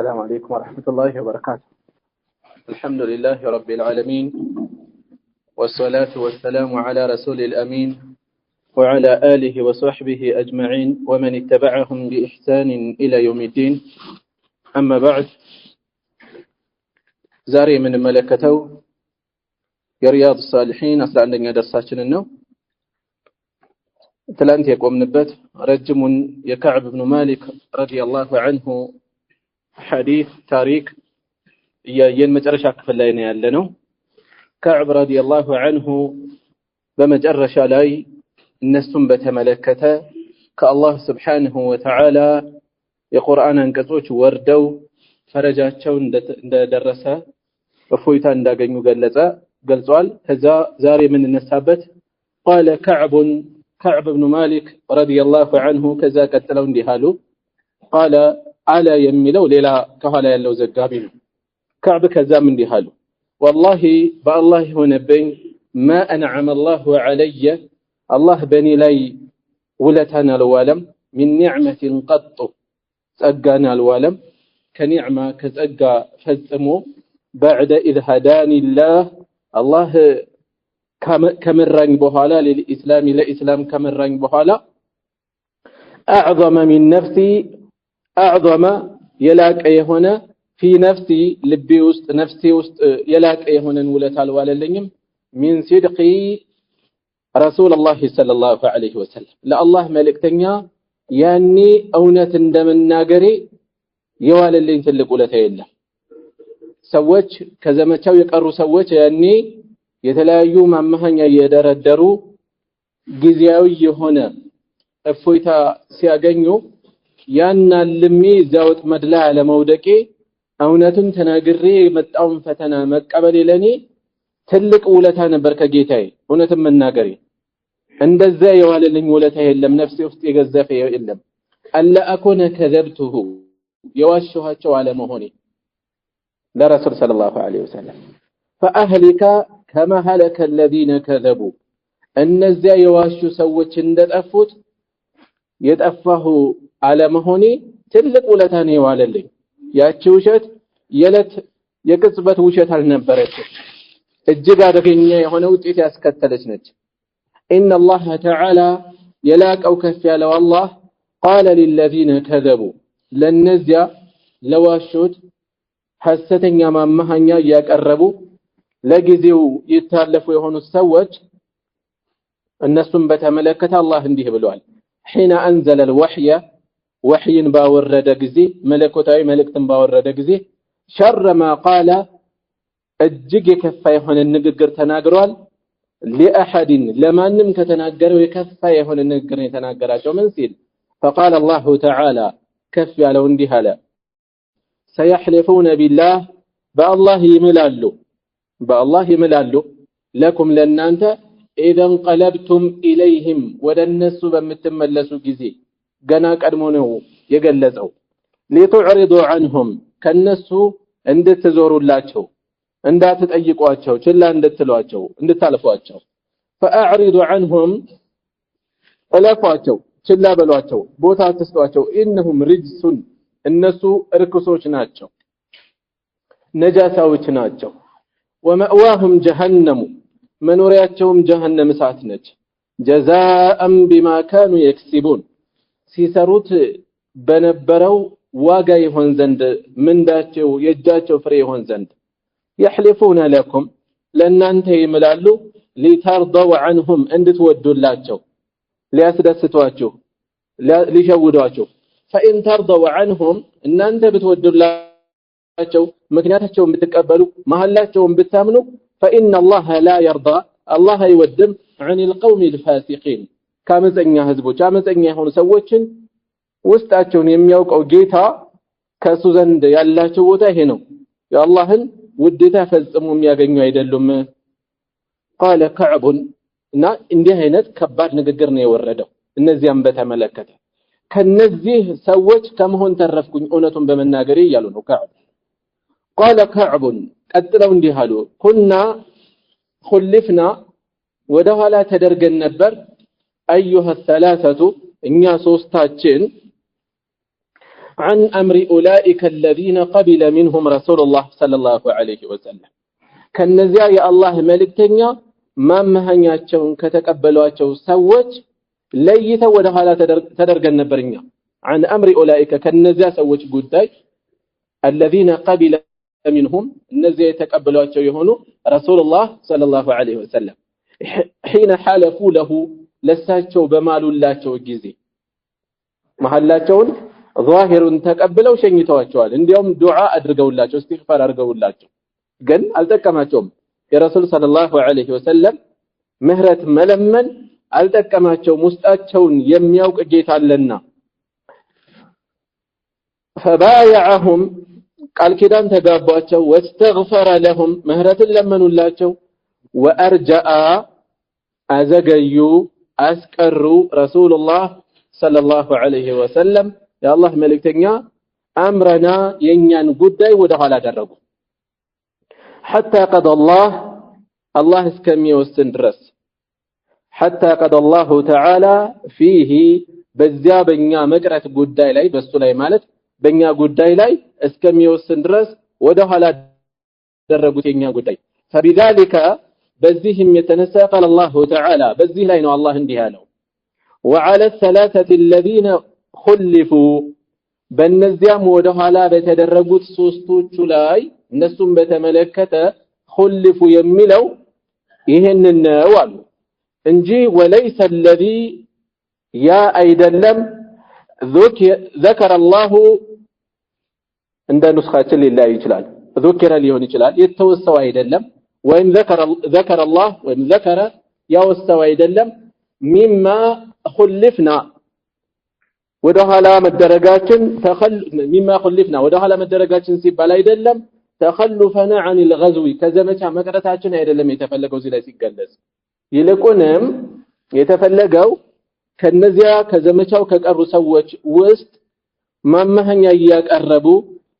السلام عليكم ورحمة الله وبركاته. الحمد لله رب العالمين، والصلاة والسلام على رسول الأمين وعلى آله وصحبه أجمعين ومن اتبعهم بإحسان إلى يوم الدين. أما بعد، زاري من ملكته رياض الصالحين أصلا عندنا درساتنا النوم تلانت يقوم نبت رجم يكعب بن مالك رضي الله عنه حديث تاريخ ين مجرشا كفلينا يالنو كعب رضي الله عنه بمجرشا لاي النسم بتملكته كالله سبحانه وتعالى የቁርአን አንቀጾች ወርደው ፈረጃቸው እንደደረሰ እፎይታ እንዳገኙ ገልጿል። ከዛ ዛሬ ምን እንነሳበት قال كعب بن مالك رضي الله عنه كذا ቀጥለው እንዲህ አሉ قال على የሚለው ሌላ ከኋላ ያለው ዘጋቢ ነው። كعب ከዛም እንዲህ አሉ والله بالله ሆነብኝ ما انعم الله علي الله بني ላይ ውለታን አልዋለም من نعمة قط ጸጋን አልዋለም ከኒዕማ ከጸጋ ፈጽሞ بعد إذ هداني الله كمرن بحالا للإسلام كمرن بحالا أعظم من نفسي أعظم يلاك أيهنا في نفسي لبي وسط نفسي وسط يلاك أيهنا نولت الوالدين من صدقي رسول الله صلى الله عليه وسلم لا الله ملك تنيا يعني أونة دم الناقري يوالدين تلك ولتها إلا سوّج كذا ما تشوي يقروا سوّج يعني የተለያዩ ማመሃኛ እየደረደሩ ጊዜያዊ የሆነ እፎይታ ሲያገኙ ያናልሚ ዛውት መድላ ለመውደቄ እውነቱን ተናግሬ የመጣውን ፈተና መቀበል ለኔ ትልቅ ውለታ ነበር ከጌታዬ እውነትን መናገሬ እንደዛ የዋለልኝ ውለታ የለም ነፍሴ ውስጥ የገዘፈ የለም አላ አኮነ ከذبته የዋሸኋቸው አለመሆኔ ለረሱል ሰለላሁ ዐለይሂ ወሰለም فأهلك كما هلك الذين كذبوا እነዚያ የዋሹ ሰዎች እንደጠፉት የጠፋሁ አለመሆኔ ትልቅ ውለታ ነው የዋለልኝ ያቺ ውሸት የለት የቅጽበት ውሸት አልነበረችም እጅግ አደገኛ የሆነ ውጤት ያስከተለች ነች إن الله تعالى يلاقوا كف ያለው الله قال للذين كذبوا ለነዚያ ለዋሹት ሐሰተኛ ማመሃኛ ያቀረቡ ለጊዜው ይታለፉ የሆኑ ሰዎች እነሱም በተመለከተ አላህ እንዲህ ብሏል حين انزل الوحي وحين باورد ጊዜ መለኮታዊ መልእክትን ባወረደ ጊዜ شر ما قال እጅግ የከፋ የሆነ ንግግር ተናግሯል لأحد ለማንም ከተናገረው የከፋ የሆነ ንግግር የተናገራቸው ምን ሲል فقال الله تعالى كف ያለው እንዲህ አለ سيحلفون بالله بالله ይምላሉ لكم ለናንተ اذا انقلبتم اليهم ወደነሱ በመተመለሱ ጊዜ ገና ቀድሞ ነው የገለጸው لتعرضوا عنهم ከነሱ እንድትዞሩላቸው እንዳትጠይቋቸው ችላ እንድትሏቸው እንድታልፏቸው فاعرضوا عنهم እለፏቸው ችላ በሏቸው ቦታ አትስጧቸው انهم رجس እነሱ እርክሶች ናቸው ነጃሳዎች ናቸው ومأواهم جهنم منورياتهم جهنم እሳት ነች جزاء بما كانوا يكسبون ሲሰሩት በነበረው ዋጋ ይሆን ዘንድ ምንዳቸው የእጃቸው ፍሬ ይሆን ዘንድ يحلفون لكم ለናንተ ይምላሉ لترضوا عنهم እንድትወዱላቸው ሊያስደስቷቸው ሊሸውዷቸው فإن ترضوا عنهم እናንተ ብትወዱላቸው ምክንያታቸውን ብትቀበሉ መሐላቸውን ብታምኑ فإن الله لا يرضى الله يودم عن القوم الفاسقين ካመፀኛ ህዝቦች አመፀኛ የሆኑ ሰዎችን ውስጣቸውን የሚያውቀው ጌታ ከሱ ዘንድ ያላቸው ቦታ ይሄ ነው የአላህን ውዴታ ፈጽሞ የሚያገኙ አይደሉም قال كعب እና እንዲህ አይነት ከባድ ንግግር ነው የወረደው እነዚያም በተመለከተ ከነዚህ ሰዎች ከመሆን ተረፍኩኝ እውነቱን በመናገሬ እያሉ ነው كعب قال كعب ቀጥለው እንዲህ አሉ كنا خلفنا ወደኋላ ተደርገን ነበር ايها الثلاثه እኛ ሶስታችን عن أمر أولئك الذين قبل منهم رسول الله صلى الله عليه وسلم كالنزيا يا الله ملك تنيا ما مهنياتشون كتقبلواتشو سوج ليتا ودهالا تدرغن نبرنيا عن أمر أولئك كالنزيا سوج قداي الذين قبل منهم النزيا يتقبلواتشو يهونو رسول الله صلى الله عليه وسلم حين حالفوا له لساتشو بمالو اللاتشو جيزي محلاتشون ظاهر ተቀብለው ሸኝተዋቸዋል እንዲያውም ዱዓ አድርገውላቸው استغفار አድርገውላቸው ግን አልጠቀማቸውም የረሱል ሰለላሁ ዐለይሂ ወሰለም ምህረት መለመን አልጠቀማቸውም ውስጣቸውን የሚያውቅ ጌታ አለና فبايعهم ቃል ኪዳን ተጋባቸው واستغفر لهم ምህረትን ለመኑላቸው وارجأ አዘገዩ አስቀሩ ረሱላህ ሰለላሁ ዐለይሂ ወሰለም يا الله ملكتنيا أمرنا ينيان قدي ودخل درقوا حتى قضى الله اسكمي والسندرس حتى قضى الله تعالى فيه بزيا بنيا مقرة قدي لي بس لي مالت بنيا قدي لي اسكمي والسندرس ودخل درقوا ينيا قدي فبذلك بزيهم يتنسى قال الله تعالى بزيه لينو الله انديها له وعلى الثلاثة الذين خلفوا በእነዚያም ወደ ኋላ በተደረጉት ሶስቶቹ ላይ እነሱም በተመለከተ خلፉ የሚለው ይሄንን ነው አሉ እንጂ وليس الذي يا አይደለም ذكر الله እንደ ንስኻችን ሊላይ ይችላል ذكر ሊሆን ይችላል የተወሰው አይደለም ወይም ذكر الله ወይም ذكر ያወሰው አይደለም مما خلفنا ወደ ኋላ መደረጋችን مما خلفنا ወደ ኋላ መደረጋችን ሲባል አይደለም ተخلفنا عن الغزو ከዘመቻ መቅረታችን አይደለም የተፈለገው እዚህ ላይ ሲገለጽ ይልቁንም የተፈለገው ከነዚያ ከዘመቻው ከቀሩ ሰዎች ውስጥ ማመህኛ ያቀረቡ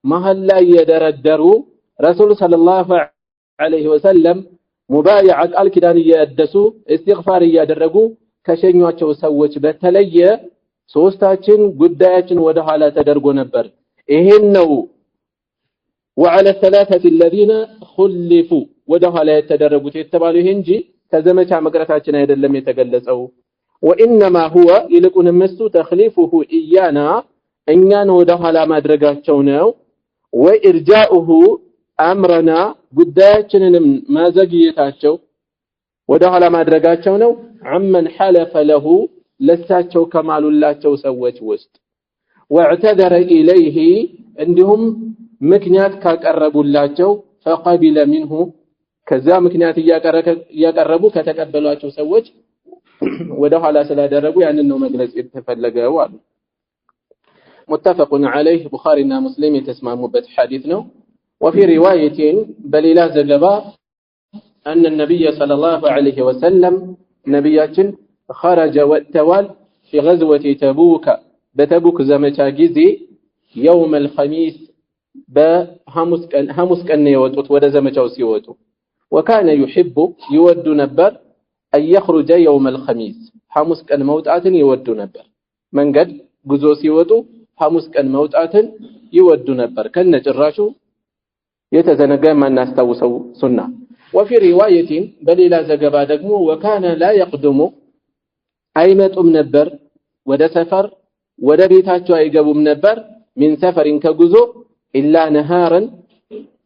መሐል ላይ የደረደሩ ረሱል ሰለላሁ ዐለይሂ ወሰለም ሙባይዓ ቃል ኪዳን ያደሱ استغفار ያደረጉ ከሸኟቸው ሰዎች በተለየ ሶስታችን ጉዳያችን ወደ ኋላ ተደርጎ ነበር ይሄን ነው وعلى الثلاثه الذين خلفوا ወደ ኋላ የተደረጉት የተባሉ ይሄ እንጂ ከዘመቻ መቅረታችን አይደለም የተገለጸው وانما هو ይልቁን መስቱ تخليفه ايانا እኛን ወደ ኋላ ማድረጋቸው ነው وارجاؤه امرنا ጉዳያችንንም ማዘግየታቸው ወደ ኋላ ማድረጋቸው ነው عمن حلف له ለሳቸው ከማሉላቸው ሰዎች ውስጥ واعتذر اليه እንዲሁም ምክንያት ካቀረቡላቸው فقبل منه ከዛ ምክንያት ያቀረቡ ከተቀበሏቸው ሰዎች ወደ ኋላ ስላደረጉ ያንን ነው መግለጽ የተፈለገው አሉ متفق عليه بخارينا مسلم يتسمعوا حديث ነው وفي روايه بليلا زغبا ان النبي صلى الله عليه وسلم نبياتين خرج والتوال في غزوة تبوك بتبوك زمتا جزي يوم الخميس بهمس كان يوتوت ودا زمتاو سيوتو وكان يحب يود نبر أن يخرج يوم الخميس حمس كان موتاتن يود نبر من قد غزو سيوتو حمس كان موتاتن يود نبر كان جراشو يتزنقى ما الناس توسو سنة وفي رواية بل إلى زقبا دقمو وكان لا يقدم አይመጡም ነበር ወደ ሰፈር ወደ ቤታቸው አይገቡም ነበር من سفر ከጉዞ إلا نهارا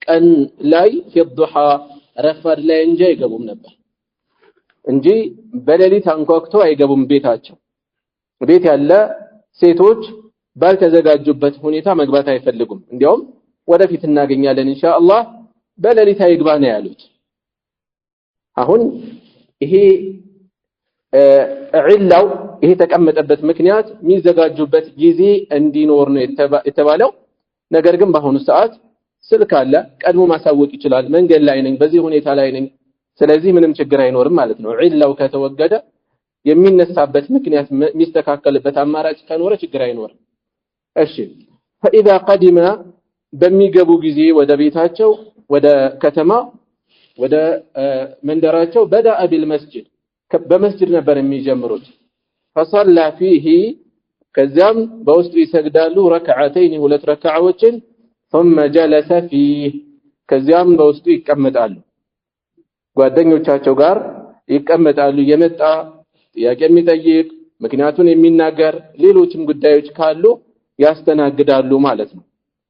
ቀን ላይ في الضحى ረፈድ ላይ እንጂ አይገቡም ነበር እንጂ በሌሊት አንኳኩተው አይገቡም ቤታቸው ቤት ያለ ሴቶች ባልተዘጋጁበት ሁኔታ መግባት አይፈልጉም እንዲያውም ወደፊት እናገኛለን ኢንሻአላህ በሌሊት አይግባ ነው ያሉት አሁን ይሄ ዒላው ይሄ ተቀመጠበት ምክንያት የሚዘጋጁበት ጊዜ እንዲኖር ነው የተባለው ነገር ግን በአሁኑ ሰዓት ስልክ አለ ቀድሞ ማሳወቅ ይችላል መንገድ ላይ ነኝ በዚህ ሁኔታ ላይ ነኝ ስለዚህ ምንም ችግር አይኖርም ማለት ነው ዒላው ከተወገደ የሚነሳበት ምክንያት የሚስተካከልበት አማራጭ ከኖረ ችግር አይኖርም እሺ فاذا قدم በሚገቡ ጊዜ ወደ ቤታቸው ወደ ከተማ ወደ መንደራቸው በدا بالمسجد በመስጂድ ነበር የሚጀምሩት فصلى فيه ከዚያም በውስጡ ይሰግዳሉ ረክዓተይን ሁለት ረክዓዎችን ثم جلس فيه ከዚያም በውስጡ ይቀመጣሉ ጓደኞቻቸው ጋር ይቀመጣሉ የመጣ ጥያቄ የሚጠይቅ ምክንያቱን የሚናገር ሌሎችም ጉዳዮች ካሉ ያስተናግዳሉ ማለት ነው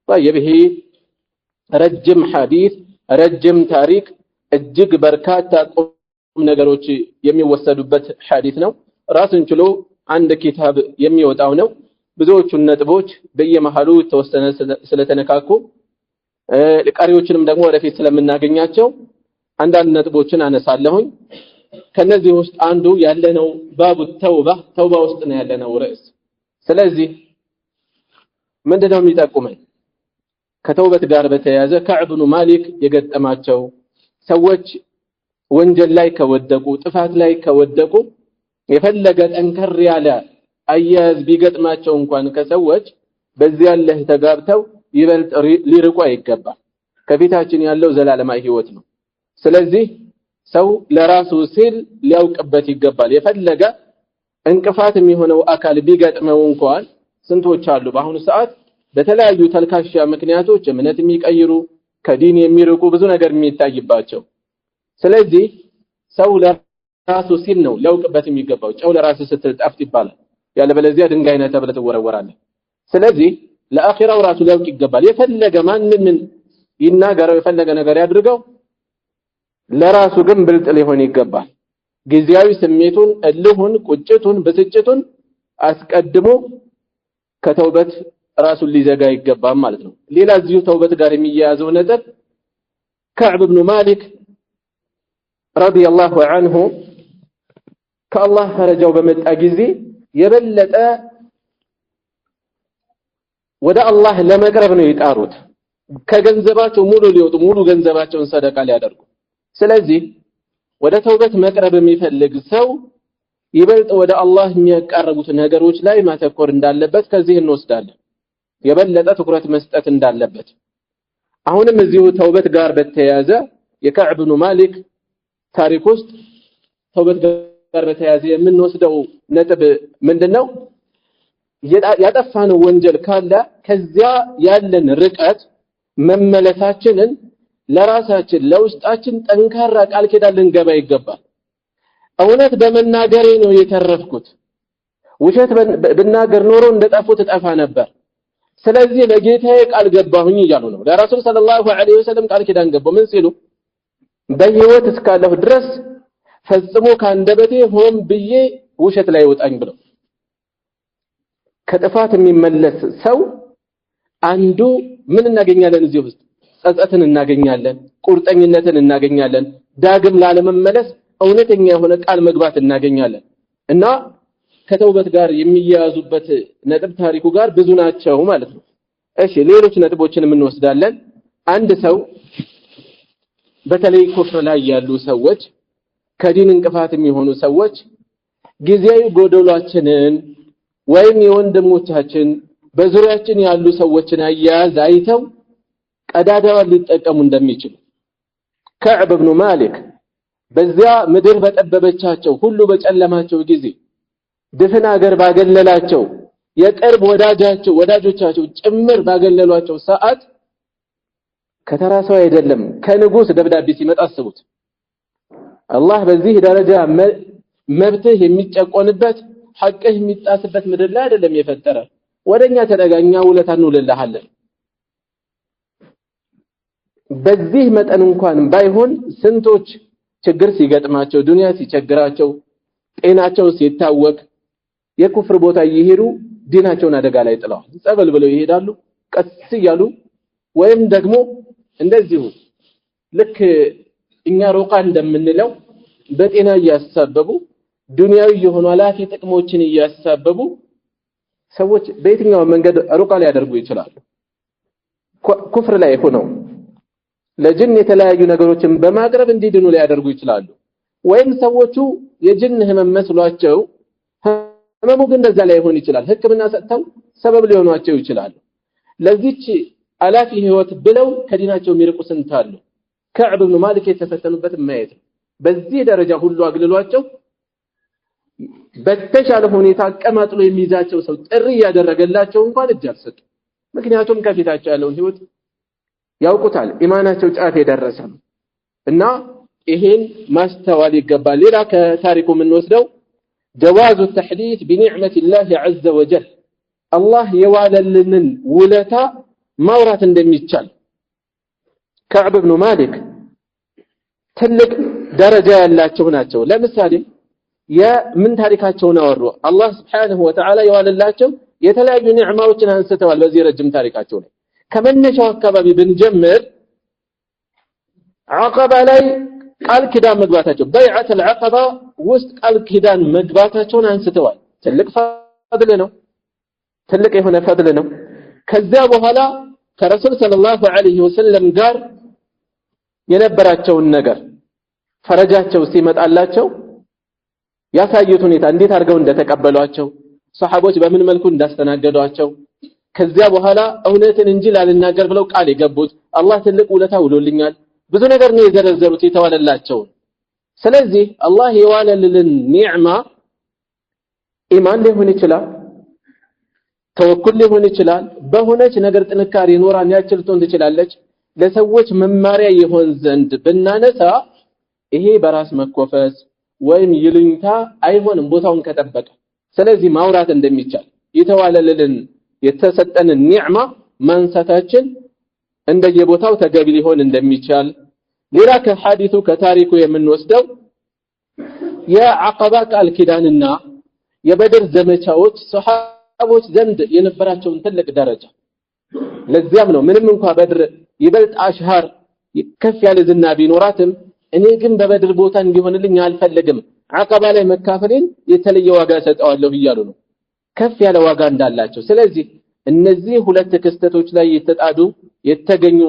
طيب ረጅም ሐዲስ ረጅም ታሪክ እጅግ በርካታ ቁም ነገሮች የሚወሰዱበት ሐዲስ ነው ራሱን ችሎ አንድ ኪታብ የሚወጣው ነው ብዙዎቹ ነጥቦች በየመሃሉ ተወሰነ ስለተነካኩ ለቃሪዎችንም ደግሞ ወደፊት ስለምናገኛቸው አንዳንድ ነጥቦችን አነሳለሁኝ ከነዚህ ውስጥ አንዱ ያለነው ባቡ ተውባ ውስጥ ነው ያለነው ርዕስ ስለዚህ ምንድነው የሚጠቁመን ከተውበት ጋር በተያያዘ ከዕብ ብኑ ማሊክ የገጠማቸው ሰዎች ወንጀል ላይ ከወደቁ ጥፋት ላይ ከወደቁ የፈለገ ጠንከር ያለ አያዝ ቢገጥማቸው እንኳን ከሰዎች በዚያ ያለህ ተጋብተው ይበልጥ ሊርቁ አይገባም ከፊታችን ያለው ዘላለማዊ ህይወት ነው ስለዚህ ሰው ለራሱ ሲል ሊያውቅበት ይገባል የፈለገ እንቅፋት የሚሆነው አካል ቢገጥመው እንኳን ስንቶች አሉ በአሁኑ ሰዓት በተለያዩ ተልካሻ ምክንያቶች እምነት የሚቀይሩ ከዲን የሚርቁ ብዙ ነገር የሚታይባቸው ስለዚህ ሰው ለራሱ ሲል ነው ሊያውቅበት የሚገባው ጨው ለራሱ ስትል ጠፍት ይባላል ያለበለዚያ ድንጋይ ነህ ተብለህ ትወረወራለህ ስለዚህ ለአኺራው ራሱ ሊያውቅ ይገባል የፈለገ ማንንም ይናገረው የፈለገ ነገር ያድርገው ለራሱ ግን ብልጥ ሊሆን ይገባል ጊዜያዊ ስሜቱን እልሁን ቁጭቱን ብስጭቱን አስቀድሞ ከተውበት ራሱን ሊዘጋ ይገባል ማለት ነው ሌላ እዚሁ ተውበት ጋር የሚያያዘው ነጥብ ከዕብ ብኑ ማሊክ ረዲየላሁ ዐንሁ ከአላህ ፈረጃው በመጣ ጊዜ የበለጠ ወደ አላህ ለመቅረብ ነው የጣሩት ከገንዘባቸው ሙሉ ገንዘባቸውን ሰደቃ ሊያደርጉ ስለዚህ ወደ ተውበት መቅረብ የሚፈልግ ሰው ይበልጥ ወደ አላህ የሚያቀርቡት ነገሮች ላይ ማተኮር እንዳለበት ከዚህ እንወስዳለን የበለጠ ትኩረት መስጠት እንዳለበት አሁንም እዚሁ ተውበት ጋር በተያያዘ የከዕብ ብኑ ማሊክ ታሪክ ውስጥ ተውበት ጋር በተያያዘ የምንወስደው ነጥብ ምንድነው ያጠፋነው ወንጀል ካለ ከዚያ ያለን ርቀት መመለሳችንን ለራሳችን ለውስጣችን ጠንካራ ቃል ኪዳን ልንገባ ይገባል እውነት በመናገሬ ነው የተረፍኩት ውሸት ብናገር ኖሮ እንደጠፉት ጠፋ ነበር ስለዚህ ለጌታዬ ቃል ገባሁኝ ይያሉ ነው ለራሱል ሰለላሁ ዐለይሂ ወሰለም ቃል ኪዳን ገባው ምን ሲሉ በህይወት እስካለሁ ድረስ ፈጽሞ ካንደበቴ ሆን ብዬ ውሸት ላይ ወጣኝ ብለው ከጥፋት የሚመለስ ሰው አንዱ ምን እናገኛለን እዚህ ውስጥ ጸጸትን እናገኛለን ቁርጠኝነትን እናገኛለን ዳግም ላለመመለስ እውነተኛ የሆነ ቃል መግባት እናገኛለን እና ከተውበት ጋር የሚያያዙበት ነጥብ ታሪኩ ጋር ብዙ ናቸው ማለት ነው እሺ ሌሎች ነጥቦችን እንወስዳለን አንድ ሰው በተለይ ኩፍር ላይ ያሉ ሰዎች ከዲን እንቅፋት የሚሆኑ ሰዎች ጊዜያዊ ጎደሏችንን ወይም የወንድሞቻችን በዙሪያችን ያሉ ሰዎችን አያያዝ አይተው ቀዳዳውን ሊጠቀሙ እንደሚችሉ ከዕብ ብኑ ማሊክ በዚያ ምድር በጠበበቻቸው ሁሉ በጨለማቸው ጊዜ ድፍን ሀገር ባገለላቸው የቅርብ ወዳጆቻቸው ጭምር ባገለሏቸው ሰዓት ከተራሰው አይደለም ከንጉስ ደብዳቤ ሲመጣ አስቡት አላህ በዚህ ደረጃ መብትህ የሚጨቆንበት ሐቅህ የሚጣስበት ምድር ላይ አይደለም የፈጠረ ወደኛ ተደጋኛ ውለታን እንውልልሃለን በዚህ መጠን እንኳን ባይሆን ስንቶች ችግር ሲገጥማቸው ዱንያ ሲቸግራቸው ጤናቸው ሲታወቅ የኩፍር ቦታ ይሄዱ ዲናቸውን አደጋ ላይ ጥለዋል ጸበል ብለው ይሄዳሉ ቀስ ይያሉ ወይም ደግሞ እንደዚሁ ልክ እኛ ሩቃ እንደምንለው በጤና ያሳበቡ ዱንያዊ የሆኑ አላፊ ጥቅሞችን ያሳበቡ ሰዎች በየትኛው መንገድ ሩቃ ላይ ያደርጉ ይችላሉ ኩፍር ላይ ሆነው ለጅን የተለያዩ ነገሮችን በማቅረብ እንዲድኑ ላይ ያደርጉ ይችላሉ ወይም ሰዎቹ የጅን ህመም መስሏቸው ህመሙ ግን እንደዛ ላይ ሆን ይችላል ህክምና ሰጥተው ሰበብ ሊሆኗቸው ይችላሉ ለዚህች አላፊ ህይወት ብለው ከዲናቸው የሚርቁ ስንታሉ ከዕብ ብኑ ማሊክ የተፈተኑበት ማየት በዚህ ደረጃ ሁሉ አግልሏቸው በተሻለ ሁኔታ አቀማጥሎ የሚይዛቸው ሰው ጥሪ ያደረገላቸው እንኳን እጅ አልሰጡ። ምክንያቱም ከፊታቸው ያለውን ህይወት ያውቁታል፣ ኢማናቸው ጫፍ የደረሰ ነው እና ይሄን ማስተዋል ይገባል። ሌላ ከታሪኩ የምንወስደው ጀዋዙ ተሕዲት بنعمة الله عز وجل አላህ የዋለልንን ውለታ ማውራት እንደሚቻል ከዕብ ብኑ ማሊክ ትልቅ ደረጃ ያላቸው ናቸው። ለምሳሌ የምን ታሪካቸውን አወሩ። አላህ Subhanahu Wa Ta'ala የዋለላቸው የተለያዩ ኒዕማዎችን አንስተዋል በዚህ ረጅም ታሪካቸው ላይ። ከመነሻው አካባቢ ብንጀምር አቀባ ላይ ቃል ኪዳን መግባታቸው በይዓት አልዓቀባ ውስጥ ቃል ኪዳን መግባታቸውን አንስተዋል። ትልቅ ፈድል ነው፣ ትልቅ የሆነ ፈድል ነው። ከዛ በኋላ ከረሱል ሰለላሁ ዐለይሂ ወሰለም ጋር የነበራቸውን ነገር ፈረጃቸው ሲመጣላቸው ያሳዩት ሁኔታ እንዴት አድርገው እንደተቀበሏቸው ሰሃቦች በምን መልኩ እንዳስተናገዷቸው ከዚያ በኋላ እውነትን እንጂ ላልናገር ብለው ቃል የገቡት አላህ ትልቅ ውለታ ውሎልኛል ብዙ ነገር ነው የዘረዘሩት የተዋለላቸው። ስለዚህ አላህ የዋለልን ኒዕማ ኢማን ሊሆን ይችላል፣ ተወኩል ሊሆን ይችላል፣ በሆነች ነገር ጥንካሬ ኖራን ያችልቶን ትችላለች። ለሰዎች መማሪያ ይሆን ዘንድ ብናነሳ ይሄ በራስ መኮፈስ ወይም ይሉኝታ አይሆንም ቦታውን ከጠበቀ። ስለዚህ ማውራት እንደሚቻል የተዋለልን የተሰጠንን ኒዕማ ማንሳታችን እንደየቦታው ተገቢ ሊሆን እንደሚቻል። ሌላ ከሐዲሱ ከታሪኩ የምንወስደው የዐቀባ ቃል ኪዳንና የበድር ዘመቻዎች ሰሃቦች ዘንድ የነበራቸውን ትልቅ ደረጃ። ለዚያም ነው ምንም እንኳን በድር ይበልጥ አሽሃር ከፍ ያለ ዝና ቢኖራትም እኔ ግን በበድር ቦታ እንዲሆንልኝ አልፈልግም፣ ዐቀባ ላይ መካፈልን የተለየ ዋጋ ሰጠዋለሁ እያሉ ነው ከፍ ያለ ዋጋ እንዳላቸው። ስለዚህ እነዚህ ሁለት ክስተቶች ላይ የተጣዱ የተገኙ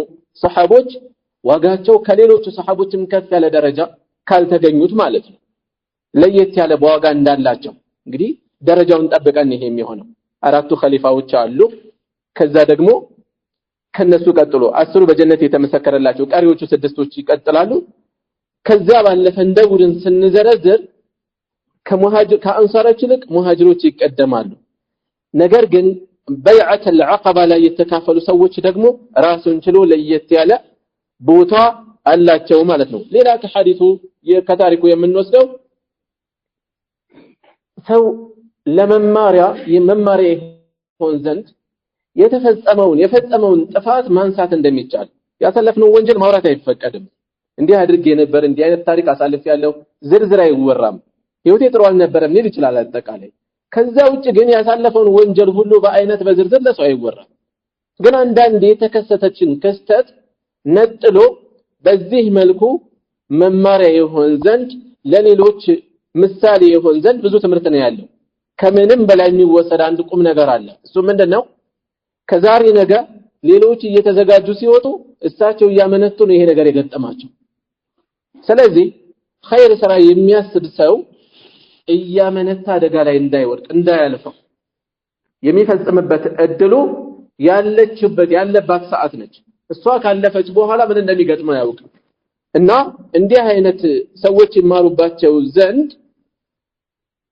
ሰሃቦች ዋጋቸው ከሌሎች ሰሃቦችም ከፍ ያለ ደረጃ ካልተገኙት ማለት ነው ለየት ያለ ዋጋ እንዳላቸው። እንግዲህ ደረጃውን ጠብቀን ይሄ የሚሆነው አራቱ ኸሊፋዎች አሉ። ከዛ ደግሞ ከነሱ ቀጥሎ 10 በጀነት የተመሰከረላቸው ቀሪዎቹ 6ቶች ይቀጥላሉ። ከዛ ባለፈ እንደ ቡድን ስንዘረዝር ከአንሳሮች ይልቅ ሙሃጅሮች ይቀደማሉ። ነገር ግን በይዓት አልዓቀባ ላይ የተካፈሉ ሰዎች ደግሞ ራሱን ችሎ ለየት ያለ ቦታ አላቸው ማለት ነው። ሌላ ከሐዲሱ ከታሪኩ የምንወስደው ሰው ለመማሪያ ይሆን ዘንድ የፈጸመውን ጥፋት ማንሳት እንደሚቻል። ያሳለፍነው ወንጀል ማውራት አይፈቀድም። እንዲህ አድርጌ ነበር፣ እንዲህ አይነት ታሪክ አሳልፍ ያለው ዝርዝር አይወራም፣ ህይወቴ ጥሩ አልነበረም ሊል ይችላል አጠቃላይ። ከዛ ውጭ ግን ያሳለፈውን ወንጀል ሁሉ በአይነት በዝርዝር ለሰው አይወራም። ግን አንዳንዴ የተከሰተችን ክስተት ነጥሎ በዚህ መልኩ መማሪያ ይሆን ዘንድ ለሌሎች ምሳሌ ይሆን ዘንድ ብዙ ትምህርት ነው ያለው። ከምንም በላይ የሚወሰድ አንድ ቁም ነገር አለ። እሱ ምንድነው? ከዛሬ ነገ ሌሎች እየተዘጋጁ ሲወጡ እሳቸው እያመነቱ ነው ይሄ ነገር የገጠማቸው። ስለዚህ ኸይር ስራ የሚያስብ ሰው እያመነታ አደጋ ላይ እንዳይወድቅ እንዳያልፈው የሚፈጽምበት እድሉ ያለባት ሰዓት ነች። እሷ ካለፈች በኋላ ምን እንደሚገጥመው ያውቃል። እና እንዲህ አይነት ሰዎች ይማሩባቸው ዘንድ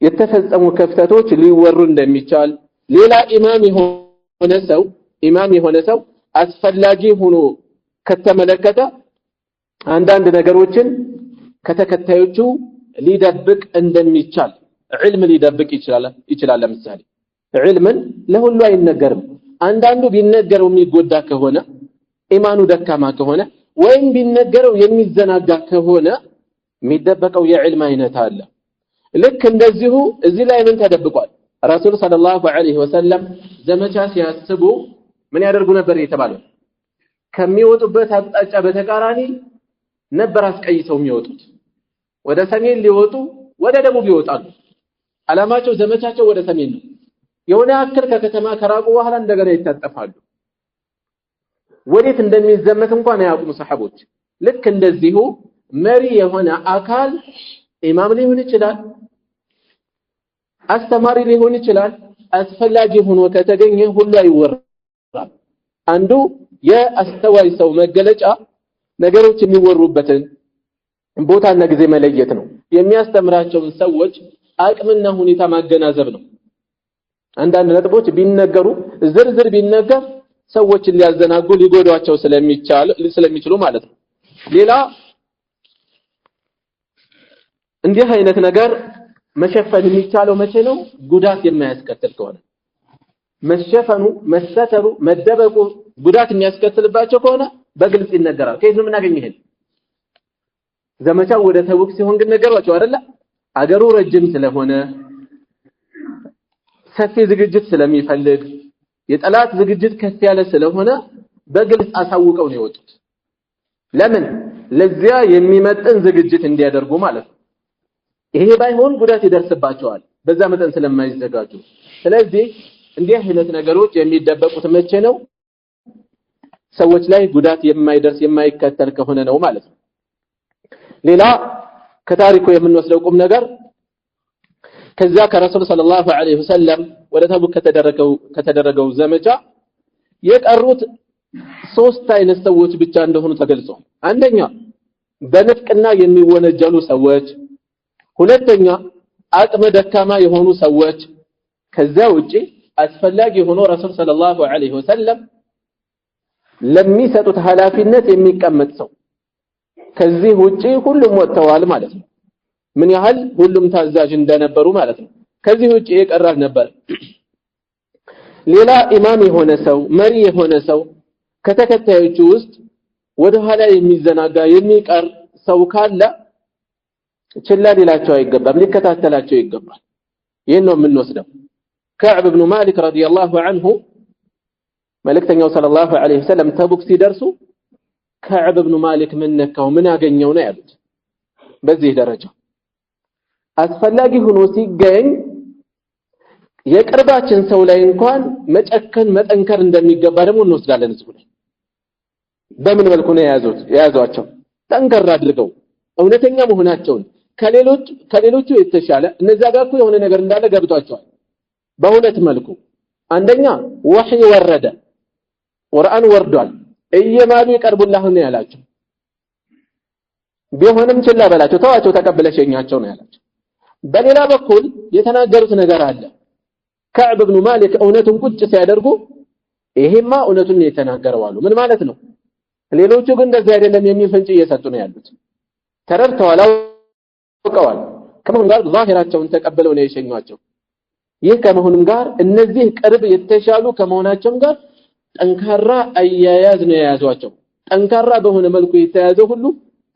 የተፈጸሙ ክፍተቶች ሊወሩ እንደሚቻል። ሌላ ኢማም የሆነ ሰው አስፈላጊ ሆኖ ከተመለከተ አንዳንድ ነገሮችን ከተከታዮቹ ሊደብቅ እንደሚቻል ዒልም ሊደብቅ ይችላል። ለምሳሌ ዒልምን ለሁሉ አይነገርም። አንዳንዱ ቢነገረው የሚጎዳ ከሆነ ኢማኑ ደካማ ከሆነ ወይም ቢነገረው የሚዘናጋ ከሆነ የሚደበቀው የዒልም አይነት አለ። ልክ እንደዚሁ እዚህ ላይ ምን ተደብቋል? ረሱል ሰለላሁ ዐለይሂ ወሰለም ዘመቻ ሲያስቡ ምን ያደርጉ ነበር የተባለው? ከሚወጡበት አቅጣጫ በተቃራኒ ነበር አስቀይሰው የሚወጡት። ወደ ሰሜን ሊወጡ ወደ ደቡብ ይወጣሉ። አላማቸው ዘመቻቸው ወደ ሰሜን ነው። የሆነ አክል ከከተማ ከራቁ በኋላ እንደገና ይታጠፋሉ። ወዴት እንደሚዘመት እንኳን አያውቁም ሰሃቦች። ልክ እንደዚሁ መሪ የሆነ አካል ኢማም ሊሆን ይችላል፣ አስተማሪ ሊሆን ይችላል። አስፈላጊ ሆኖ ከተገኘ ሁሉ አይወራም። አንዱ የአስተዋይ ሰው መገለጫ ነገሮች የሚወሩበትን ቦታና ጊዜ መለየት ነው። የሚያስተምራቸውን ሰዎች አቅምና ሁኔታ ማገናዘብ ነው አንዳንድ ነጥቦች ቢነገሩ ዝርዝር ቢነገር ሰዎችን ሊያዘናጉ ሊጎዷቸው ስለሚችሉ ማለት ነው ሌላ እንዲህ አይነት ነገር መሸፈን የሚቻለው መቼ ነው ጉዳት የማያስከትል ከሆነ መሸፈኑ መስተተሩ መደበቁ ጉዳት የሚያስከትልባቸው ከሆነ በግልጽ ይነገራል ከየት ነው የምናገኘው ይሄን ዘመቻው ወደ ተቡክ ሲሆን ግን ነገሯቸው አይደለ አገሩ ረጅም ስለሆነ ሰፊ ዝግጅት ስለሚፈልግ የጠላት ዝግጅት ከፍ ያለ ስለሆነ በግልጽ አሳውቀው ነው የወጡት ለምን ለዚያ የሚመጥን ዝግጅት እንዲያደርጉ ማለት ነው ይሄ ባይሆን ጉዳት ይደርስባቸዋል በዛ መጠን ስለማይዘጋጁ ስለዚህ እንዲህ አይነት ነገሮች የሚደበቁት መቼ ነው ሰዎች ላይ ጉዳት የማይደርስ የማይከተል ከሆነ ነው ማለት ነው ሌላ ከታሪኩ የምንወስደው ቁም ነገር ከዛ ከረሱል ሰለላሁ ዐለይሂ ወሰለም ወደ ተቡክ ከተደረገው ዘመቻ የቀሩት ሶስት አይነት ሰዎች ብቻ እንደሆኑ ተገልጿል አንደኛ በንፍቅና የሚወነጀሉ ሰዎች ሁለተኛ አቅመ ደካማ የሆኑ ሰዎች ከዛ ውጪ አስፈላጊ ሆኖ ረሱል ሰለላሁ ዐለይሂ ወሰለም ለሚሰጡት ኃላፊነት የሚቀመጥ ሰው ከዚህ ውጪ ሁሉም ወጥተዋል ማለት ነው ምን ያህል ሁሉም ታዛዥ እንደነበሩ ማለት ነው ከዚህ ውጪ የቀራል ነበር ሌላ ኢማም የሆነ ሰው መሪ የሆነ ሰው ከተከታዮቹ ውስጥ ወደ ኋላ የሚዘናጋ የሚቀር ሰው ካለ ችላ ሊላቸው አይገባም ሊከታተላቸው ይገባል ይሄን ነው የምንወስደው كعب بن مالك رضي الله عنه መልእክተኛው ሰለላሁ ዐለይሂ ወሰለም ተቡክ ሲደርሱ كعب بن مالك ምን ነካው ምን ያገኘው ነው ያሉት በዚህ ደረጃ አስፈላጊ ሆኖ ሲገኝ የቅርባችን ሰው ላይ እንኳን መጨከን መጠንከር እንደሚገባ ደግሞ እንወስዳለን እዚህ ላይ በምን መልኩ ነው የያዟቸው ጠንከር አድርገው እውነተኛ መሆናቸውን ከሌሎቹ የተሻለ እነዛ ጋር እኮ የሆነ ነገር እንዳለ ገብቷቸዋል በሁለት መልኩ አንደኛ ወህይ ወረደ ቁርአን ወርዷል እየማሉ ይቀርቡልህ ነው ያላቸው ቢሆንም ችላ በላቸው ተዋቸው ተቀበለሽኛቸው ነው ያላቸው በሌላ በኩል የተናገሩት ነገር አለ كعب بن مالك እውነቱን ቁጭ ሲያደርጉ ይሄማ እውነቱን ነው የተናገረው አሉ ምን ማለት ነው ሌሎቹ ግን እንደዛ አይደለም የሚል ፍንጭ እየሰጡ ነው ያሉት ተረድተዋል አውቀዋል ከመሆኑ ጋር ዛሂራቸውን ተቀበለው ነው የሸኟቸው ይህ ከመሆኑም ጋር እነዚህ ቅርብ የተሻሉ ከመሆናቸውም ጋር ጠንካራ አያያዝ ነው የያዟቸው ጠንካራ በሆነ መልኩ የተያዘው ሁሉ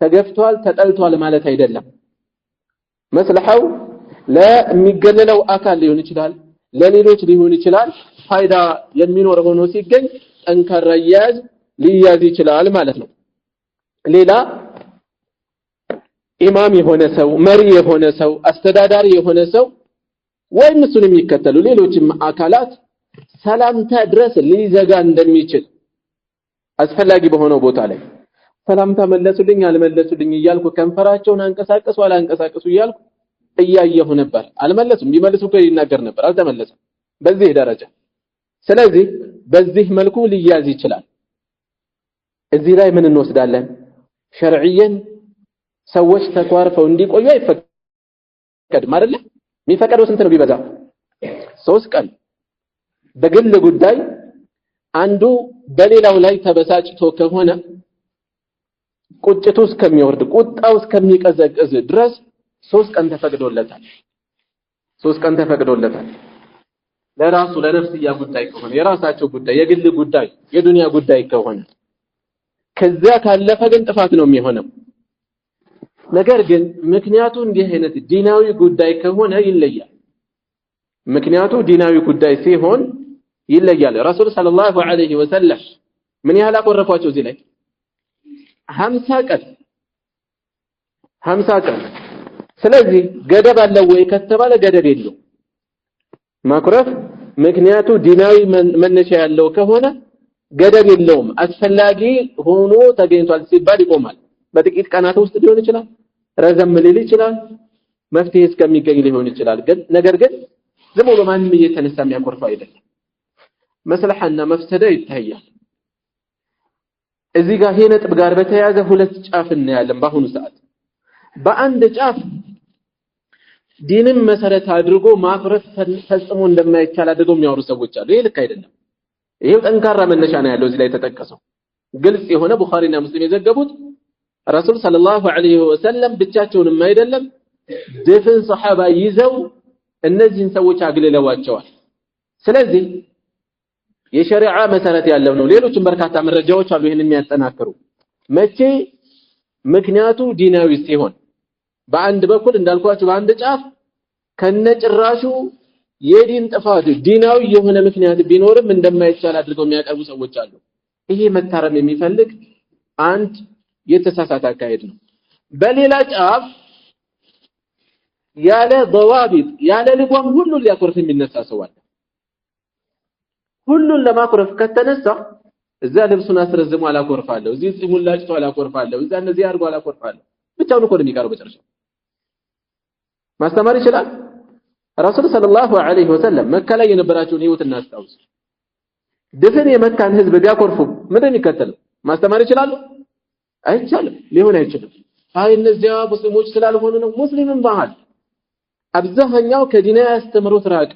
ተገፍቷል ተጠልቷል ማለት አይደለም መስለሐው ለሚገለለው አካል ሊሆን ይችላል ለሌሎች ሊሆን ይችላል ፋይዳ የሚኖር ሆኖ ሲገኝ ጠንካራ አያያዝ ሊያዝ ይችላል ማለት ነው ሌላ ኢማም የሆነ ሰው መሪ የሆነ ሰው አስተዳዳሪ የሆነ ሰው ወይም እሱን የሚከተሉ ሌሎችም አካላት ሰላምታ ድረስ ሊዘጋ እንደሚችል አስፈላጊ በሆነው ቦታ ላይ ሰላምታ መለሱልኝ አልመለሱልኝ እያልኩ ከንፈራቸውን አንቀሳቀሱ አላንቀሳቀሱ እያልኩ እያየሁ ነበር አልመለሱም ቢመልሱ እኮ ይናገር ነበር አልተመለሰም በዚህ ደረጃ ስለዚህ በዚህ መልኩ ሊያዝ ይችላል እዚህ ላይ ምን እንወስዳለን ሸርዒየን ሰዎች ተቋርፈው እንዲቆዩ አይፈቀድም አይደል የሚፈቀደው ስንት ነው ቢበዛ 3 ቀን በግል ጉዳይ አንዱ በሌላው ላይ ተበሳጭቶ ከሆነ ቁጭቱ እስከሚወርድ ቁጣው እስከሚቀዘቅዝ ድረስ 3 ቀን ተፈቅዶለታል 3 ቀን ተፈቅዶለታል ለራሱ ለነፍስያ ጉዳይ ከሆነ የራሳቸው ጉዳይ የግል ጉዳይ የዱንያ ጉዳይ ከሆነ ከዛ ካለፈ ግን ጥፋት ነው የሚሆነው ነገር ግን ምክንያቱ እንዲህ አይነት ዲናዊ ጉዳይ ከሆነ ይለያል ምክንያቱ ዲናዊ ጉዳይ ሲሆን ይለያል ረሱል ሰለላሁ ዐለይሂ ወሰለም ምን ያህል አቆረፏቸው እዚህ ላይ 50 ቀን ስለዚህ ገደብ አለው ወይ ከተባለ ገደብ የለው ማኩረፍ ምክንያቱ ዲናዊ መነሻ ያለው ከሆነ ገደብ የለውም አስፈላጊ ሆኖ ተገኝቷል ሲባል ይቆማል በጥቂት ቀናት ውስጥ ሊሆን ይችላል ረዘም ሊል ይችላል መፍትሄ እስከሚገኝ ሊሆን ይችላል ግን ነገር ግን ዝም ብሎ ማንም እየተነሳ የሚያቆርፈው አይደለም መስለሐና መፍሰደ ይታያል እዚህ ጋር ይሄ ነጥብ ጋር በተያያዘ ሁለት ጫፍ እናያለን በአሁኑ ሰዓት በአንድ ጫፍ ዲንን መሰረት አድርጎ ማፍረስ ፈጽሞ እንደማይቻል አድርገው የሚያወሩ ሰዎች አሉ። ይሄ ልክ አይደለም። ይሄው ጠንካራ መነሻ ነው ያለው እዚህ ላይ ተጠቀሰው ግልጽ የሆነ ቡኻሪና ሙስሊም የዘገቡት ረሱል ሰለላሁ ዐለይሂ ወሰለም ብቻቸውንም አይደለም ድፍን ሱሐባ ይዘው እነዚህን ሰዎች አግልለዋቸዋል። ስለዚህ የሸሪዓ መሰረት ያለው ነው። ሌሎችም በርካታ መረጃዎች አሉ ይሄንን የሚያጠናክሩ። መቼ ምክንያቱ ዲናዊ ሲሆን በአንድ በኩል እንዳልኳችሁ በአንድ ጫፍ ከነጭራሹ የዲን ጥፋት ዲናዊ የሆነ ምክንያት ቢኖርም እንደማይቻል አድርገው የሚያቀርቡ ሰዎች አሉ። ይሄ መታረም የሚፈልግ አንድ የተሳሳተ አካሄድ ነው። በሌላ ጫፍ ያለ ضوابط ያለ ልጓም ሁሉን ሊያኮርፍ የሚነሳ ሰው አለ። ሁሉን ለማኮረፍ ከተነሳ እዛ ልብሱን አስረዝሞ አላኮርፋለሁ፣ እዚህ ጺሙን ላጭቶ አላኮርፋለሁ፣ እዛ እነዚህ አድርጎ አላኮርፋለሁ። ብቻውን እኮ ነው የሚቀረው በጨርሻው። ማስተማር ይችላል። ረሱል ሰለላሁ ዐለይሂ ወሰለም መካ ላይ የነበራቸውን ህይወት እናስታውስ። ድፍን የመካን ህዝብ ቢያኮርፉ ምንድን ይከተለው? ማስተማር ይችላሉ? አይቻልም፣ ሊሆን አይችልም። አይ እነዚያ ሙስሊሞች ስላልሆኑ ነው። ሙስሊምን ባህል አብዛኛው ከዲና ያስተምሩት ራቀ።